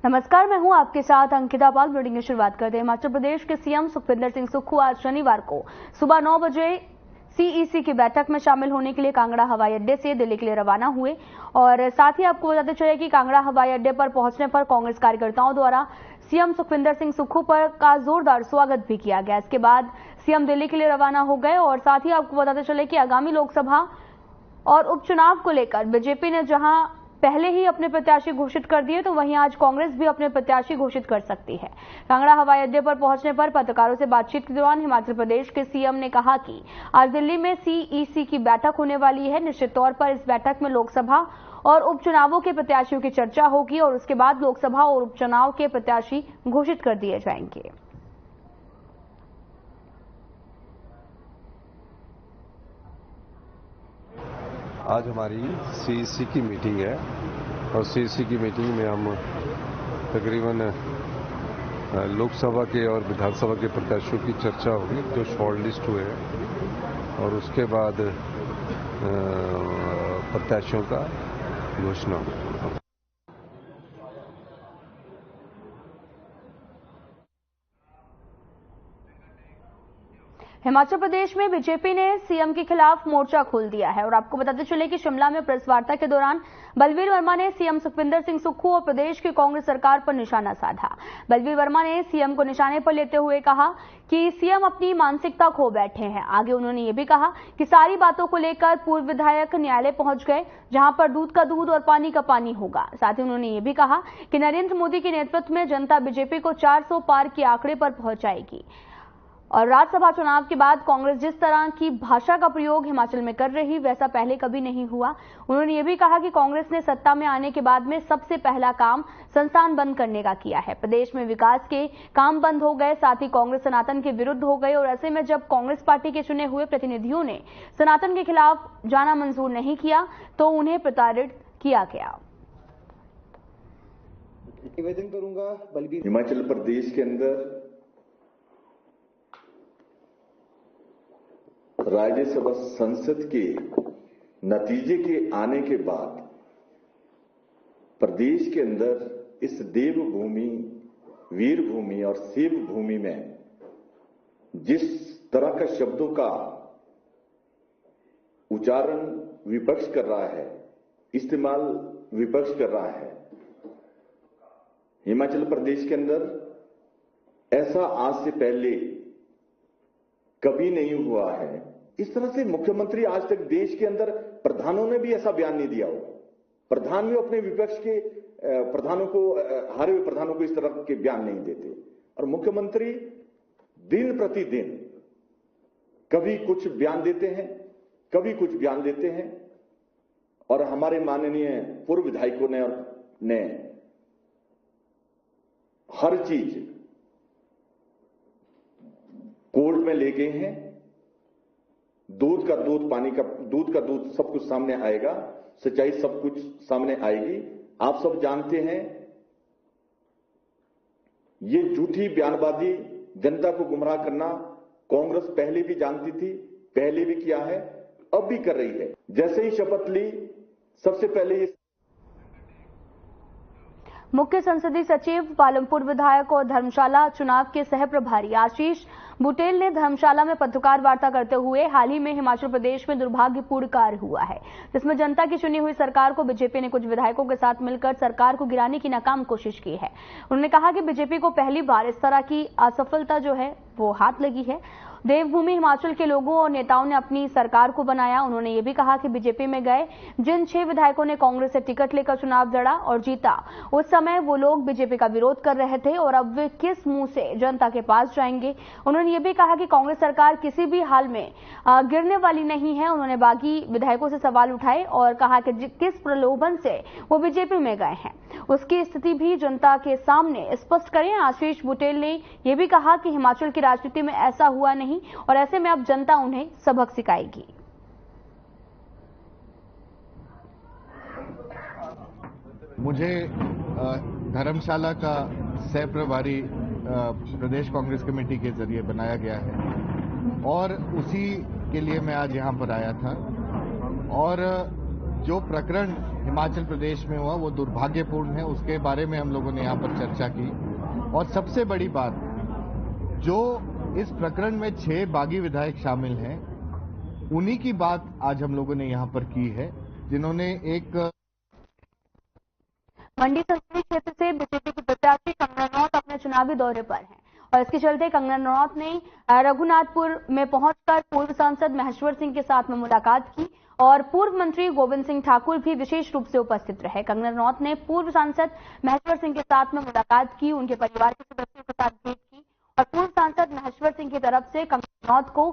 नमस्कार, मैं हूं आपके साथ अंकिता पाल। ब्रेकिंग की शुरुआत करते हैं। हिमाचल प्रदेश के सीएम सुखविंदर सिंह सुक्खू आज शनिवार को सुबह 9 बजे सीईसी की बैठक में शामिल होने के लिए कांगड़ा हवाई अड्डे से दिल्ली के लिए रवाना हुए और साथ ही आपको बताते चले कि कांगड़ा हवाई अड्डे पर पहुंचने पर कांग्रेस कार्यकर्ताओं द्वारा सीएम सुखविंदर सिंह सुक्खू का जोरदार स्वागत भी किया गया। इसके बाद सीएम दिल्ली के लिए रवाना हो गए और साथ ही आपको बताते चले कि आगामी लोकसभा और उपचुनाव को लेकर बीजेपी ने जहां पहले ही अपने प्रत्याशी घोषित कर दिए, तो वहीं आज कांग्रेस भी अपने प्रत्याशी घोषित कर सकती है। कांगड़ा हवाई अड्डे पर पहुंचने पर पत्रकारों से बातचीत के दौरान हिमाचल प्रदेश के सीएम ने कहा कि आज दिल्ली में सीईसी की बैठक होने वाली है। निश्चित तौर पर इस बैठक में लोकसभा और उपचुनावों के प्रत्याशियों की चर्चा होगी और उसके बाद लोकसभा और उपचुनाव के प्रत्याशी घोषित कर दिए जाएंगे। आज हमारी सीईसी की मीटिंग है और सीईसी की मीटिंग में हम तकरीबन लोकसभा के और विधानसभा के प्रत्याशियों की चर्चा होगी जो शॉर्ट लिस्ट हुए हैं और उसके बाद प्रत्याशियों का घोषणा होगा। हिमाचल प्रदेश में बीजेपी ने सीएम के खिलाफ मोर्चा खोल दिया है और आपको बताते चले कि शिमला में प्रेस वार्ता के दौरान बलवीर वर्मा ने सीएम सुखविंदर सिंह सुक्खू और प्रदेश की कांग्रेस सरकार पर निशाना साधा। बलवीर वर्मा ने सीएम को निशाने पर लेते हुए कहा कि सीएम अपनी मानसिकता खो बैठे हैं। आगे उन्होंने ये भी कहा कि सारी बातों को लेकर पूर्व विधायक न्यायालय पहुंच गए, जहां पर दूध का दूध और पानी का पानी होगा। साथ ही उन्होंने ये भी कहा कि नरेंद्र मोदी के नेतृत्व में जनता बीजेपी को 400 पार के आंकड़े पर पहुंचाएगी और राज्यसभा चुनाव के बाद कांग्रेस जिस तरह की भाषा का प्रयोग हिमाचल में कर रही, वैसा पहले कभी नहीं हुआ। उन्होंने ये भी कहा कि कांग्रेस ने सत्ता में आने के बाद में सबसे पहला काम संस्थान बंद करने का किया है। प्रदेश में विकास के काम बंद हो गए, साथ ही कांग्रेस सनातन के विरुद्ध हो गई और ऐसे में जब कांग्रेस पार्टी के चुने हुए प्रतिनिधियों ने सनातन के खिलाफ जाना मंजूर नहीं किया तो उन्हें प्रताड़ित किया गया। निवेदन करूंगा बलबीर। हिमाचल प्रदेश के अंदर राज्यसभा संसद के नतीजे के आने के बाद प्रदेश के अंदर इस देवभूमि, वीरभूमि और सेव भूमि में जिस तरह का शब्दों का उच्चारण विपक्ष कर रहा है, इस्तेमाल विपक्ष कर रहा है, हिमाचल प्रदेश के अंदर ऐसा आज से पहले कभी नहीं हुआ है। इस तरह से मुख्यमंत्री आज तक देश के अंदर प्रधानों ने भी ऐसा बयान नहीं दिया होगा। प्रधान भी अपने विपक्ष के प्रधानों को, हारे हुए प्रधानों को इस तरह के बयान नहीं देते और मुख्यमंत्री दिन प्रतिदिन कभी कुछ बयान देते हैं, कभी कुछ बयान देते हैं और हमारे माननीय पूर्व विधायकों ने हर चीज कोर्ट में ले गए हैं। दूध का दूध, पानी का दूध, का दूध सब कुछ सामने आएगा, सच्चाई सब कुछ सामने आएगी। आप सब जानते हैं ये झूठी बयानबाजी, जनता को गुमराह करना कांग्रेस पहले भी जानती थी, पहले भी किया है, अब भी कर रही है। जैसे ही शपथ ली, सबसे पहले ये मुख्य संसदीय सचिव, पालमपुर विधायक और धर्मशाला चुनाव के सह प्रभारी आशीष बुटेल ने धर्मशाला में पत्रकार वार्ता करते हुए हाल ही में हिमाचल प्रदेश में दुर्भाग्यपूर्ण कार्य हुआ है, जिसमें जनता की चुनी हुई सरकार को बीजेपी ने कुछ विधायकों के साथ मिलकर सरकार को गिराने की नाकाम कोशिश की है। उन्होंने कहा कि बीजेपी को पहली बार इस तरह की असफलता जो है वो हाथ लगी है। देवभूमि हिमाचल के लोगों और नेताओं ने अपनी सरकार को बनाया। उन्होंने ये भी कहा कि बीजेपी में गए जिन 6 विधायकों ने कांग्रेस से टिकट लेकर चुनाव लड़ा और जीता, उस समय वो लोग बीजेपी का विरोध कर रहे थे और अब वे किस मुंह से जनता के पास जाएंगे। उन्होंने ये भी कहा कि कांग्रेस सरकार किसी भी हाल में गिरने वाली नहीं है। उन्होंने बागी विधायकों से सवाल उठाए और कहा कि किस प्रलोभन से वो बीजेपी में गए हैं, उसकी स्थिति भी जनता के सामने स्पष्ट करें। आशीष बुटेल ने यह भी कहा कि हिमाचल की राजनीति में ऐसा हुआ नहीं और ऐसे में अब जनता उन्हें सबक सिखाएगी। मुझे धर्मशाला का सह प्रभारी प्रदेश कांग्रेस कमेटी के जरिए बनाया गया है और उसी के लिए मैं आज यहां पर आया था और जो प्रकरण हिमाचल प्रदेश में हुआ वो दुर्भाग्यपूर्ण है, उसके बारे में हम लोगों ने यहाँ पर चर्चा की। और सबसे बड़ी बात, जो इस प्रकरण में 6 बागी विधायक शामिल हैं, उन्हीं की बात आज हम लोगों ने यहाँ पर की है, जिन्होंने एक मंडी संसदीय क्षेत्र से बीजेपी के प्रत्याशी कंगना रनौत अपने चुनावी दौरे पर हैं और इसके चलते कंगना रनौत ने रघुनाथपुर में पहुंचकर पूर्व सांसद महेश्वर सिंह के साथ में मुलाकात की और पूर्व मंत्री गोविंद सिंह ठाकुर भी विशेष रूप से उपस्थित रहे। कंगना रनौत ने पूर्व सांसद महेश्वर सिंह के साथ में मुलाकात की, उनके परिवार के सदस्यों के साथ भेंट की और पूर्व सांसद महेश्वर सिंह की तरफ से कंगना रनौत को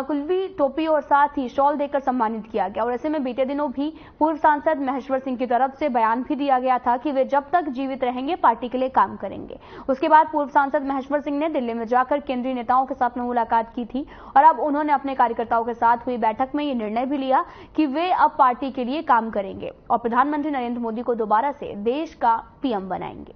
कुल्वी, टोपी और साथ ही शॉल देकर सम्मानित किया गया। और ऐसे में बीते दिनों भी पूर्व सांसद महेश्वर सिंह की तरफ से बयान भी दिया गया था कि वे जब तक जीवित रहेंगे पार्टी के लिए काम करेंगे। उसके बाद पूर्व सांसद महेश्वर सिंह ने दिल्ली में जाकर केंद्रीय नेताओं के साथ में मुलाकात की थी और अब उन्होंने अपने कार्यकर्ताओं के साथ हुई बैठक में ये निर्णय भी लिया कि वे अब पार्टी के लिए काम करेंगे और प्रधानमंत्री नरेंद्र मोदी को दोबारा से देश का पीएम बनाएंगे।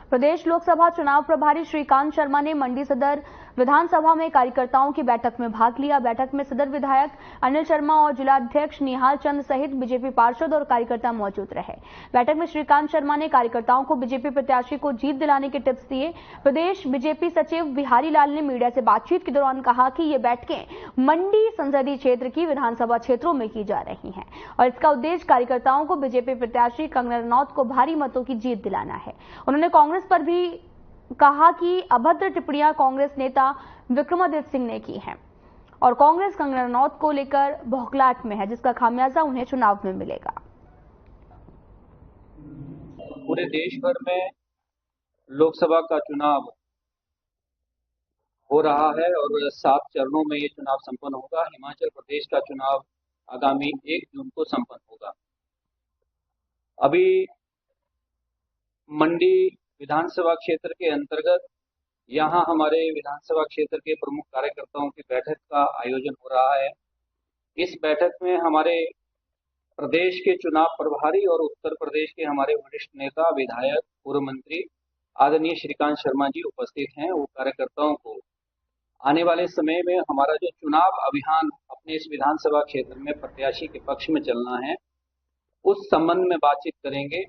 प्रदेश लोकसभा चुनाव प्रभारी श्रीकांत शर्मा ने मंडी सदर विधानसभा में कार्यकर्ताओं की बैठक में भाग लिया। बैठक में सदर विधायक अनिल शर्मा और जिलाध्यक्ष निहाल चंद सहित बीजेपी पार्षद और कार्यकर्ता मौजूद रहे। बैठक में श्रीकांत शर्मा ने कार्यकर्ताओं को बीजेपी प्रत्याशी को जीत दिलाने के टिप्स दिए। प्रदेश बीजेपी सचिव बिहारी लाल ने मीडिया से बातचीत के दौरान कहा कि ये बैठकें मंडी संसदीय क्षेत्र की विधानसभा क्षेत्रों में की जा रही हैं और इसका उद्देश्य कार्यकर्ताओं को बीजेपी प्रत्याशी कंगना रनौत को भारी मतों की जीत दिलाना है। उन्होंने कांग्रेस पर भी कहा कि अभद्र टिप्पणियां कांग्रेस नेता विक्रमादित्य सिंह ने की हैं और कांग्रेस कंगना रनौत को लेकर बौखलाहट में है, जिसका खामियाजा उन्हें चुनाव में मिलेगा। पूरे देश भर में लोकसभा का चुनाव हो रहा है और 7 चरणों में ये चुनाव संपन्न होगा। हिमाचल प्रदेश का चुनाव आगामी 1 जून को संपन्न होगा। अभी मंडी विधानसभा क्षेत्र के अंतर्गत यहाँ हमारे विधानसभा क्षेत्र के प्रमुख कार्यकर्ताओं की बैठक का आयोजन हो रहा है। इस बैठक में हमारे प्रदेश के चुनाव प्रभारी और उत्तर प्रदेश के हमारे वरिष्ठ नेता, विधायक, पूर्व मंत्री आदरणीय श्रीकांत शर्मा जी उपस्थित हैं। वो कार्यकर्ताओं को आने वाले समय में हमारा जो चुनाव अभियान अपने इस विधानसभा क्षेत्र में प्रत्याशी के पक्ष में चलना है, उस संबंध में बातचीत करेंगे।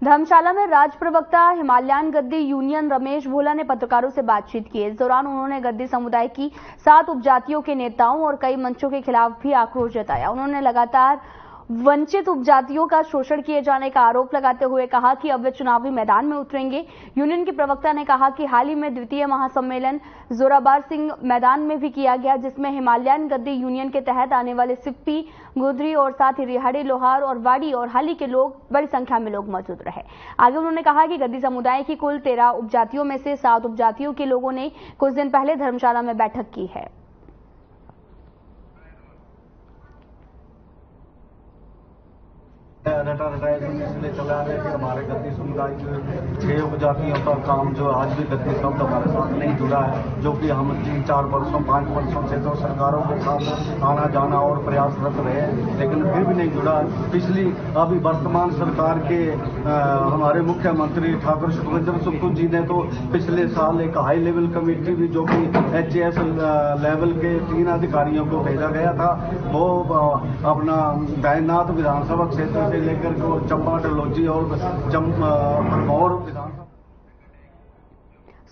धर्मशाला में राज्य प्रवक्ता हिमालयन गद्दी यूनियन रमेश भोला ने पत्रकारों से बातचीत की। इस दौरान उन्होंने गद्दी समुदाय की 7 उपजातियों के नेताओं और कई मंचों के खिलाफ भी आक्रोश जताया। उन्होंने लगातार वंचित उपजातियों का शोषण किए जाने का आरोप लगाते हुए कहा कि अब वे चुनावी मैदान में उतरेंगे। यूनियन के प्रवक्ता ने कहा कि हाल ही में द्वितीय महासम्मेलन जोराबार सिंह मैदान में भी किया गया, जिसमें हिमालयन गद्दी यूनियन के तहत आने वाले सिप्पी, गुदरी और साथ ही रिहाड़ी, लोहार और वाड़ी और हाली के लोग बड़ी संख्या में लोग मौजूद रहे। आगे उन्होंने कहा कि गद्दी समुदाय की कुल 13 उपजातियों में से 7 उपजातियों के लोगों ने कुछ दिन पहले धर्मशाला में बैठक की है। इसलिए चला रहे कि हमारे गद्दी समुदाय के 6 उपजातियों का काम जो आज भी गद्दी शब्द हमारे साथ नहीं जुड़ा है, जो कि हम 3-4 वर्षों 5 वर्षों से तो सरकारों के साथ आना जाना और प्रयासरत रहे, लेकिन फिर भी नहीं जुड़ा। पिछली अभी वर्तमान सरकार के हमारे मुख्यमंत्री ठाकुर सुखविंदर सुक्खू जी ने तो पिछले साल एक हाई लेवल कमेटी भी, जो कि HAS लेवल के 3 अधिकारियों को भेजा गया था, वो अपना बैजनाथ विधानसभा क्षेत्र से लेकर के चंबा, डलहौजी और भरमौर विधानसभा।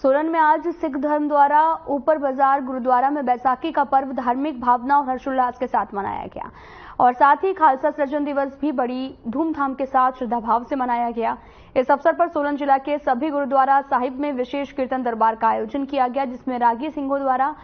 सोलन में आज सिख धर्म द्वारा ऊपर बाजार गुरुद्वारा में बैसाखी का पर्व धार्मिक भावना और हर्षोल्लास के साथ मनाया गया और साथ ही खालसा सृजन दिवस भी बड़ी धूमधाम के साथ श्रद्धाभाव से मनाया गया। इस अवसर पर सोलन जिला के सभी गुरुद्वारा साहिब में विशेष कीर्तन दरबार का आयोजन किया गया, जिसमें रागी सिंहों द्वारा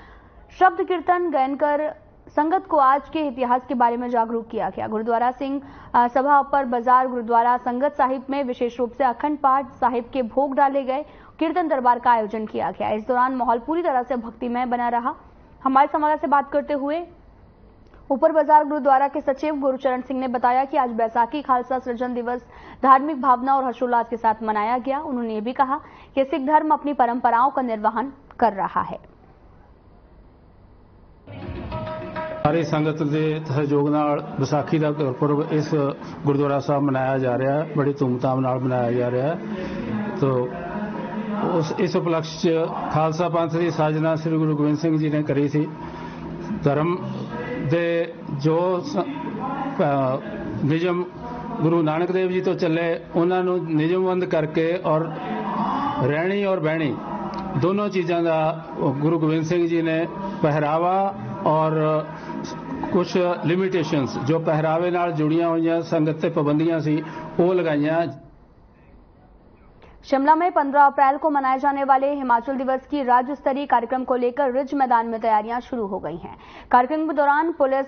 शब्द कीर्तन गायन कर संगत को आज के इतिहास के बारे में जागरूक किया गया। गुरुद्वारा सिंह सभा अपर बाजार गुरुद्वारा संगत साहिब में विशेष रूप से अखंड पाठ साहिब के भोग डाले गए, कीर्तन दरबार का आयोजन किया गया। इस दौरान माहौल पूरी तरह से भक्तिमय बना रहा। हमारे संवाददाता से बात करते हुए ऊपर बाजार गुरुद्वारा के सचिव गुरुचरण सिंह ने बताया कि आज बैसाखी खालसा सृजन दिवस धार्मिक भावना और हर्षोल्लास के साथ मनाया गया। उन्होंने ये भी कहा कि सिख धर्म अपनी परंपराओं का निर्वहन कर रहा है। सारी संगत के सहयोग नाल विसाखी का गुरपुरब इस गुरुद्वारा साहब मनाया जा रहा है, बड़ी धूमधाम नाल मनाया जा रहा है। तो ਇਸ ਉਪਲਕਸ਼ 'ਚ ਖਾਲਸਾ ਪੰਥ ਦੀ ਸਾਜਨਾ ਸ੍ਰੀ ਗੁਰੂ ਗੋਬਿੰਦ ਸਿੰਘ ਜੀ ਨੇ ਕਰੀ ਸੀ। ਧਰਮ ਦੇ ਜੋ ਨਿਯਮ ਗੁਰੂ ਨਾਨਕ ਦੇਵ ਜੀ ਤੋਂ ਚੱਲੇ ਉਹਨਾਂ ਨੂੰ ਨਿਯਮਬੰਦ ਕਰਕੇ ਔਰ ਰਹਿਣੀ ਔਰ ਬਹਿਣੀ ਦੋਨੋਂ ਚੀਜ਼ਾਂ ਦਾ ਗੁਰੂ ਗੋਬਿੰਦ ਸਿੰਘ ਜੀ ਨੇ ਪਹਿਰਾਵਾ ਔਰ ਕੁਝ ਲਿਮਿਟੇਸ਼ਨਸ ਜੋ ਪਹਿਰਾਵੇ ਨਾਲ ਜੁੜੀਆਂ ਹੋਈਆਂ ਸੰਗਤ ਤੇ ਪਾਬੰਦੀਆਂ ਸੀ ਉਹ ਲਗਾਈਆਂ। शिमला में 15 अप्रैल को मनाए जाने वाले हिमाचल दिवस की राज्य स्तरीय कार्यक्रम को लेकर रिज मैदान में तैयारियां शुरू हो गई हैं। कार्यक्रम के दौरान पुलिस